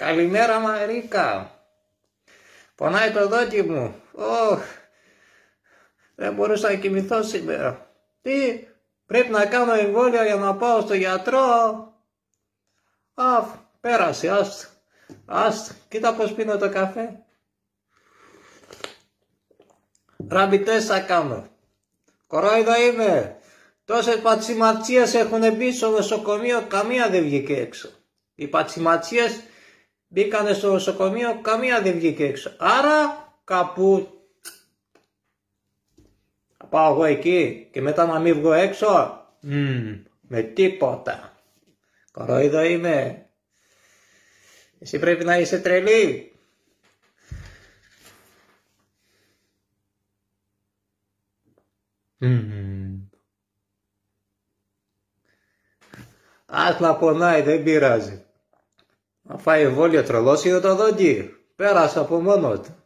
Καλημέρα Μαρίκα. Πονάει το δότη μου. Δεν μπορούσα να κοιμηθώ σήμερα. Τι, πρέπει να κάνω εμβόλιο για να πάω στο γιατρό. Πέρασε, άστο. Κοίτα πως πίνω το καφέ. Ραμπιτές θα κάνω. Κορόιδο είμαι. Τόσες πατσιματσίες έχουν μπει στο νοσοκομείο, καμία δεν βγήκε έξω. Οι πατσιματσίες μπήκανε στο νοσοκομείο, καμία δεν βγήκε έξω. Άρα κάπου θα πάω εγώ εκεί και μετά να μην βγω έξω. Με τίποτα. Κορόιδο είμαι. Εσύ πρέπει να είσαι τρελή. Ας να πονάει, δεν πειράζει. Να φάει εμβόλιο, τρελός είναι το δόντι. Πέρασε από μόνο του.